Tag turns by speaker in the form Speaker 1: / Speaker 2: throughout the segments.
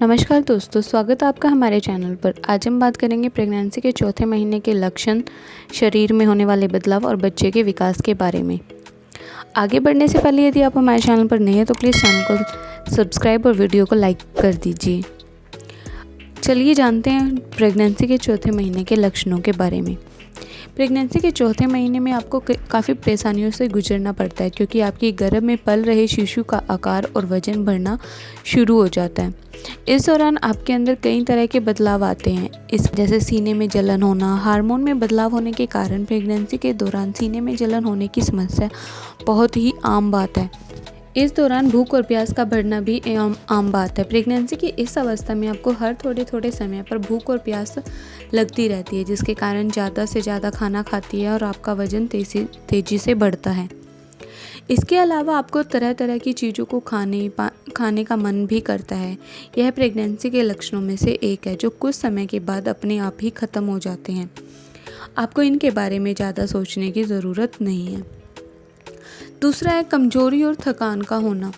Speaker 1: नमस्कार दोस्तों, स्वागत है आपका हमारे चैनल पर। आज हम बात करेंगे प्रेगनेंसी के चौथे महीने के लक्षण, शरीर में होने वाले बदलाव और बच्चे के विकास के बारे में। आगे बढ़ने से पहले यदि आप हमारे चैनल पर नए हैं तो प्लीज़ चैनल को सब्सक्राइब और वीडियो को लाइक कर दीजिए। चलिए जानते हैं प्रेगनेंसी के चौथे महीने के लक्षणों के बारे में। प्रेगनेंसी के चौथे महीने में आपको काफ़ी परेशानियों से गुजरना पड़ता है, क्योंकि आपकी गर्भ में पल रहे शिशु का आकार और वजन बढ़ना शुरू हो जाता है। इस दौरान आपके अंदर कई तरह के बदलाव आते हैं, जैसे सीने में जलन होना। हार्मोन में बदलाव होने के कारण प्रेगनेंसी के दौरान सीने में जलन होने की समस्या बहुत ही आम बात है। इस दौरान भूख और प्यास का बढ़ना भी आम बात है। प्रेगनेंसी की इस अवस्था में आपको हर थोड़े समय पर भूख और प्यास लगती रहती है, जिसके कारण ज़्यादा से ज़्यादा खाना खाती है और आपका वजन तेज़ी से बढ़ता है। इसके अलावा आपको तरह तरह की चीज़ों को खाने का मन भी करता है। यह प्रेगनेंसी के लक्षणों में से एक है, जो कुछ समय के बाद अपने आप ही ख़त्म हो जाते हैं। आपको इनके बारे में ज़्यादा सोचने की ज़रूरत नहीं है। दूसरा है कमजोरी और थकान का होना।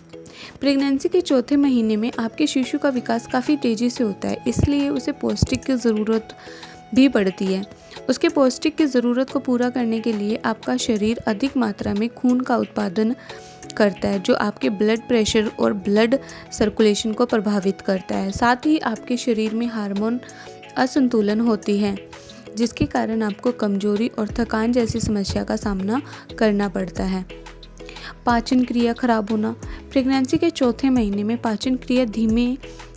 Speaker 1: प्रेगनेंसी के चौथे महीने में आपके शिशु का विकास काफ़ी तेज़ी से होता है, इसलिए उसे पौष्टिक की ज़रूरत भी पड़ती है। उसके पौष्टिक की ज़रूरत को पूरा करने के लिए आपका शरीर अधिक मात्रा में खून का उत्पादन करता है, जो आपके ब्लड प्रेशर और ब्लड सर्कुलेशन को प्रभावित करता है। साथ ही आपके शरीर में हार्मोन असंतुलन होती है, जिसके कारण आपको कमजोरी और थकान जैसी समस्या का सामना करना पड़ता है। पाचन क्रिया खराब होना। प्रेगनेंसी के चौथे महीने में पाचन क्रिया धीमे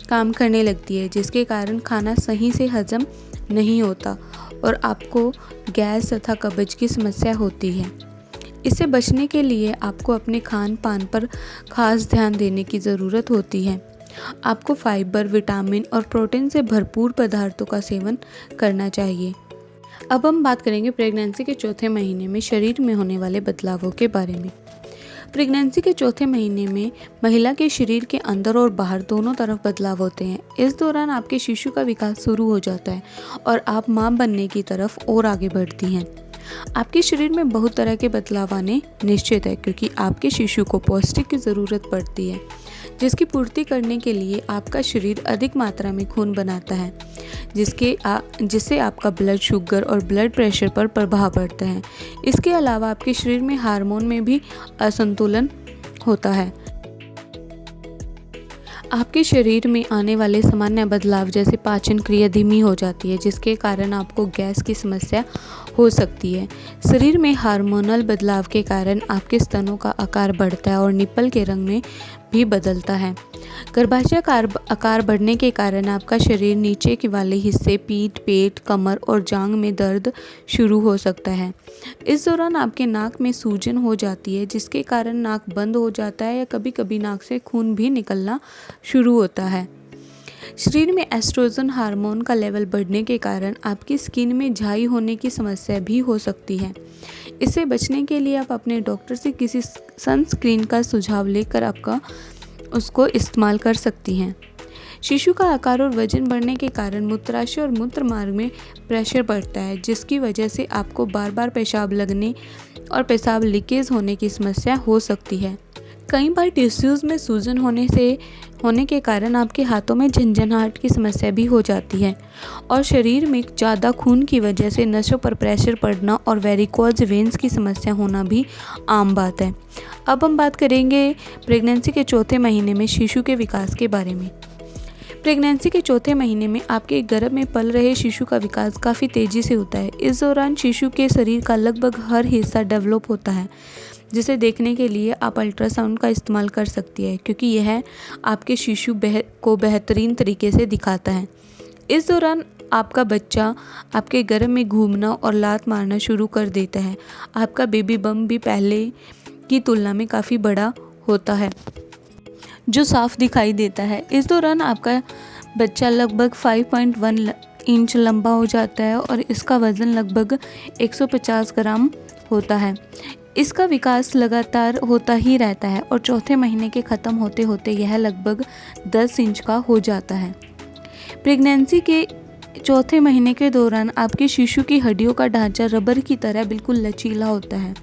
Speaker 1: काम करने लगती है, जिसके कारण खाना सही से हजम नहीं होता और आपको गैस तथा कब्ज की समस्या होती है। इससे बचने के लिए आपको अपने खान पान पर खास ध्यान देने की ज़रूरत होती है। आपको फाइबर, विटामिन और प्रोटीन से भरपूर पदार्थों का सेवन करना चाहिए। अब हम बात करेंगे प्रेगनेंसी के चौथे महीने में शरीर में होने वाले बदलावों के बारे में। प्रेगनेंसी के चौथे महीने में महिला के शरीर के अंदर और बाहर दोनों तरफ बदलाव होते हैं। इस दौरान आपके शिशु का विकास शुरू हो जाता है और आप मां बनने की तरफ और आगे बढ़ती हैं। आपके शरीर में बहुत तरह के बदलाव आने निश्चित है, क्योंकि आपके शिशु को पौष्टिक की ज़रूरत पड़ती है, जिसकी पूर्ति करने के लिए आपका शरीर अधिक मात्रा में खून बनाता है, जिससे आपका ब्लड शुगर और ब्लड प्रेशर पर प्रभाव पड़ता है। इसके अलावा आपके शरीर में हार्मोन में भी असंतुलन होता है। आपके शरीर में आने वाले सामान्य बदलाव जैसे पाचन क्रिया धीमी हो जाती है, जिसके कारण आपको गैस की समस्या हो सकती है। शरीर में हार्मोनल बदलाव के कारण आपके स्तनों का आकार बढ़ता है और निप्पल के रंग में भी बदलता है। गर्भाशय का आकार बढ़ने के कारण आपका शरीर नीचे के वाले हिस्से, पीठ, पेट, कमर और जांघ में दर्द शुरू हो सकता है। इस दौरान आपके नाक में सूजन हो जाती है, जिसके कारण नाक बंद हो जाता है या कभी कभी नाक से खून भी निकलना शुरू होता है। शरीर में एस्ट्रोजन हार्मोन का लेवल बढ़ने के कारण आपकी स्किन में झाई होने की समस्या भी हो सकती है। इससे बचने के लिए आप अपने डॉक्टर से किसी सनस्क्रीन का सुझाव लेकर उसको इस्तेमाल कर सकती हैं। शिशु का आकार और वजन बढ़ने के कारण मूत्राशय और मूत्र मार्ग में प्रेशर बढ़ता है, जिसकी वजह से आपको बार बार पेशाब लगने और पेशाब लीकेज होने की समस्या हो सकती है। कई बार टिश्यूज़ में सूजन होने के कारण आपके हाथों में झंझनाहट की समस्या भी हो जाती है और शरीर में ज़्यादा खून की वजह से नसों पर प्रेशर पड़ना और वेरिकोज वेन्स की समस्या होना भी आम बात है। अब हम बात करेंगे प्रेगनेंसी के चौथे महीने में शिशु के विकास के बारे में। प्रेगनेंसी के चौथे महीने में आपके गर्भ में पल रहे शिशु का विकास काफ़ी तेज़ी से होता है। इस दौरान शिशु के शरीर का लगभग हर हिस्सा डेवलप होता है, जिसे देखने के लिए आप अल्ट्रासाउंड का इस्तेमाल कर सकती है, क्योंकि यह आपके शिशु को बेहतरीन तरीके से दिखाता है। इस दौरान आपका बच्चा आपके गर्भ में घूमना और लात मारना शुरू कर देता है। आपका बेबी बम भी पहले की तुलना में काफ़ी बड़ा होता है, जो साफ दिखाई देता है। इस दौरान आपका बच्चा लगभग 5.1 इंच लंबा हो जाता है और इसका वज़न लगभग 150 ग्राम होता है। इसका विकास लगातार होता ही रहता है और चौथे महीने के ख़त्म होते होते यह लगभग 10 इंच का हो जाता है। प्रेगनेंसी के चौथे महीने के दौरान आपके शिशु की हड्डियों का ढांचा रबर की तरह बिल्कुल लचीला होता है।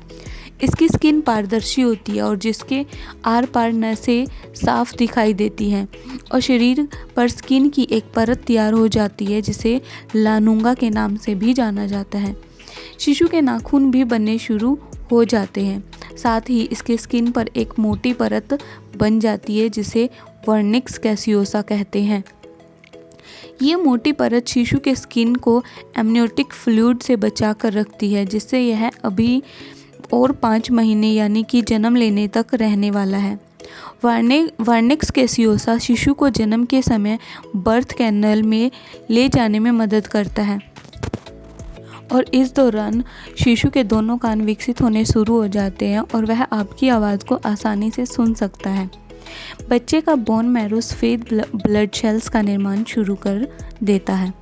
Speaker 1: इसकी स्किन पारदर्शी होती है और जिसके आर पार नसें साफ दिखाई देती हैं और शरीर पर स्किन की एक परत तैयार हो जाती है जिसे लानुंगा के नाम से भी जाना जाता है। शिशु के नाखून भी बनने शुरू हो जाते हैं, साथ ही इसके स्किन पर एक मोटी परत बन जाती है जिसे वर्निक्स कैसियोसा कहते हैं। ये मोटी परत शिशु के स्किन को एमनियोटिक फ्लूइड से बचा कर रखती है, जिससे यह अभी और 5 महीने यानी कि जन्म लेने तक रहने वाला है। वर्निक्स कैसियोसा शिशु को जन्म के समय बर्थ कैनल में ले जाने में मदद करता है और इस दौरान शिशु के दोनों कान विकसित होने शुरू हो जाते हैं और वह आपकी आवाज़ को आसानी से सुन सकता है। बच्चे का बोन मैरो सफ़ेद ब्लड सेल्स का निर्माण शुरू कर देता है।